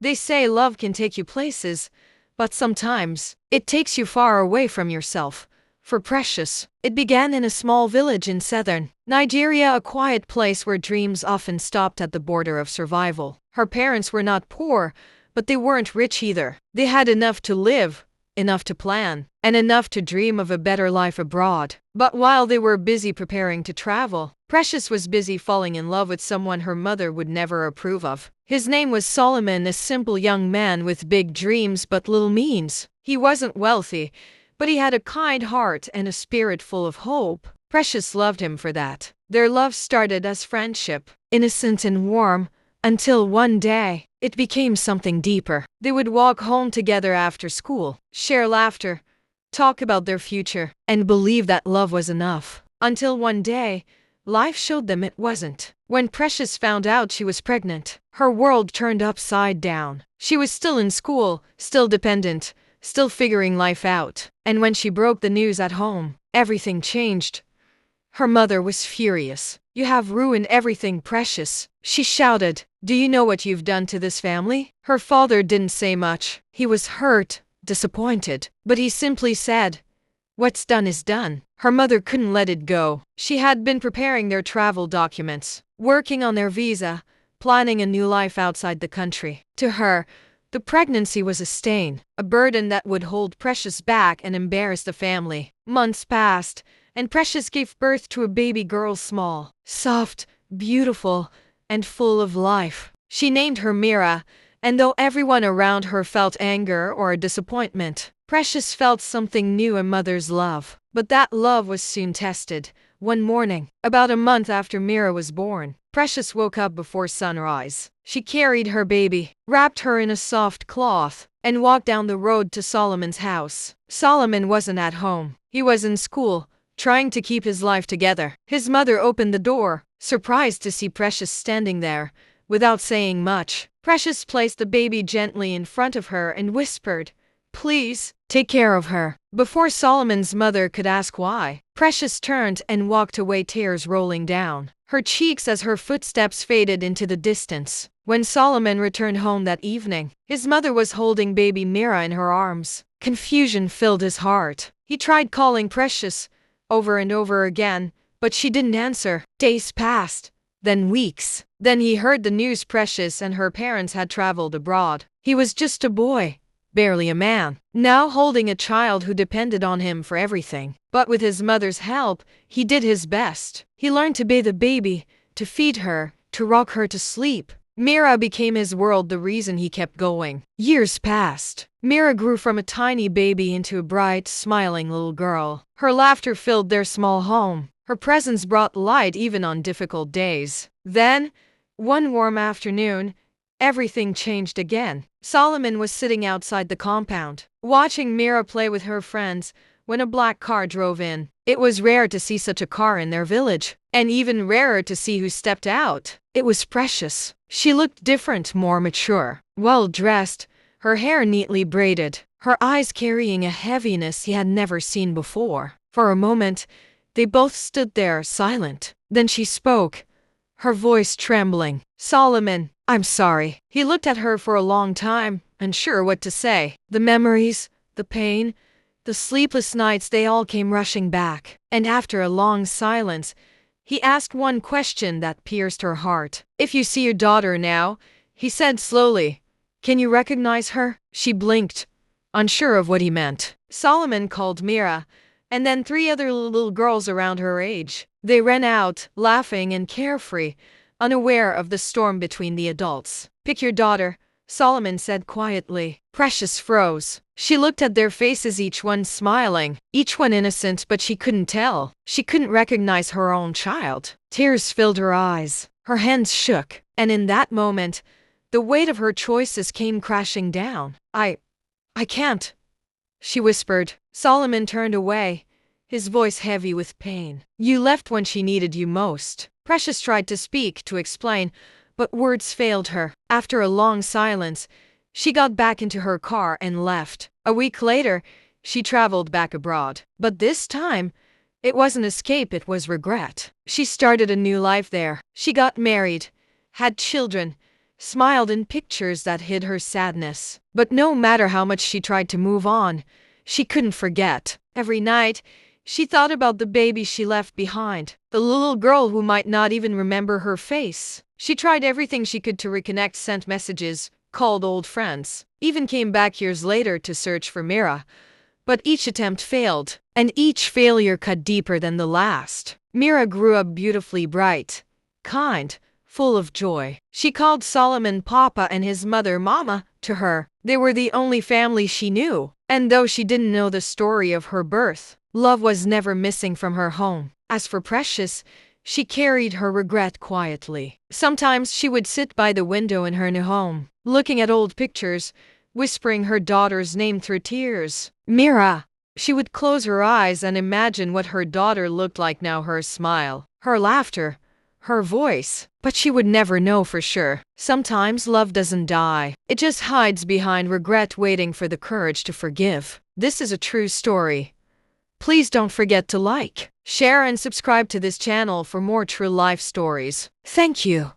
They say love can take you places, but sometimes it takes you far away from yourself. For Precious, it began in a small village in southern Nigeria, a quiet place where dreams often stopped at the border of survival. Her parents were not poor, but they weren't rich either. They had enough to live, enough to plan, and enough to dream of a better life abroad. But while they were busy preparing to travel, Precious was busy falling in love with someone her mother would never approve of. His name was Solomon, a simple young man with big dreams but little means. He wasn't wealthy, but he had a kind heart and a spirit full of hope. Precious loved him for that. Their love started as friendship, innocent and warm, until one day, it became something deeper. They would walk home together after school, share laughter, talk about their future, and believe that love was enough. Until one day, life showed them it wasn't. When Precious found out she was pregnant, her world turned upside down. She was still in school, still dependent, still figuring life out. And when she broke the news at home, everything changed. Her mother was furious. "You have ruined everything, Precious," she shouted. "Do you know what you've done to this family?" Her father didn't say much. He was hurt, disappointed, but he simply said, "What's done is done." Her mother couldn't let it go. She had been preparing their travel documents, working on their visa, planning a new life outside the country. To her, the pregnancy was a stain, a burden that would hold Precious back and embarrass the family. Months passed, and Precious gave birth to a baby girl, small, soft, beautiful, and full of life. She named her Mira, and though everyone around her felt anger or disappointment, Precious felt something new: a mother's love. But that love was soon tested. One morning, about a month after Mira was born, Precious woke up before sunrise. She carried her baby, wrapped her in a soft cloth, and walked down the road to Solomon's house. Solomon wasn't at home. He was in school, trying to keep his life together. His mother opened the door, surprised to see Precious standing there. Without saying much, Precious placed the baby gently in front of her and whispered, "Please, take care of her." Before Solomon's mother could ask why, Precious turned and walked away, tears rolling down her cheeks as her footsteps faded into the distance. When Solomon returned home that evening, his mother was holding baby Mira in her arms. Confusion filled his heart. He tried calling Precious over and over again, but she didn't answer. Days passed, then weeks. Then he heard the news: Precious and her parents had traveled abroad. He was just a boy, barely a man, now holding a child who depended on him for everything. But with his mother's help, he did his best. He learned to bathe the baby, to feed her, to rock her to sleep. Mira became his world, the reason he kept going. Years passed. Mira grew from a tiny baby into a bright, smiling little girl. Her laughter filled their small home. Her presence brought light even on difficult days. Then, one warm afternoon, everything changed again. Solomon was sitting outside the compound, watching Mira play with her friends, when a black car drove in. It was rare to see such a car in their village, and even rarer to see who stepped out. It was Precious. She looked different, more mature, well-dressed, her hair neatly braided, her eyes carrying a heaviness he had never seen before. For a moment, they both stood there, silent. Then she spoke, her voice trembling. "Solomon, I'm sorry." He looked at her for a long time, unsure what to say. The memories, the pain, the sleepless nights, they all came rushing back. And after a long silence, he asked one question that pierced her heart. "If you see your daughter now," he said slowly, "can you recognize her?" She blinked, unsure of what he meant. Solomon called Mira, and then 3 other little girls around her age. They ran out, laughing and carefree, unaware of the storm between the adults. "Pick your daughter," Solomon said quietly. Precious froze. She looked at their faces, each one smiling, each one innocent, but she couldn't tell. She couldn't recognize her own child. Tears filled her eyes. Her hands shook. And in that moment, the weight of her choices came crashing down. I can't," she whispered. Solomon turned away, his voice heavy with pain. "You left when she needed you most." Precious tried to speak, to explain, but words failed her. After a long silence, she got back into her car and left. A week later, she traveled back abroad. But this time, it wasn't escape, it was regret. She started a new life there. She got married, had children, smiled in pictures that hid her sadness. But no matter how much she tried to move on, she couldn't forget. Every night, she thought about the baby she left behind, the little girl who might not even remember her face. She tried everything she could to reconnect, sent messages, called old friends, even came back years later to search for Mira. But each attempt failed, and each failure cut deeper than the last. Mira grew up beautifully, bright, kind, full of joy. She called Solomon Papa and his mother Mama to her. They were the only family she knew. And though she didn't know the story of her birth, love was never missing from her home. As for Precious, she carried her regret quietly. Sometimes she would sit by the window in her new home, looking at old pictures, whispering her daughter's name through tears. Mira! She would close her eyes and imagine what her daughter looked like now, her smile, her laughter, her voice. But she would never know for sure. Sometimes love doesn't die. It just hides behind regret, waiting for the courage to forgive. This is a true story. Please don't forget to like, share, and subscribe to this channel for more true life stories. Thank you.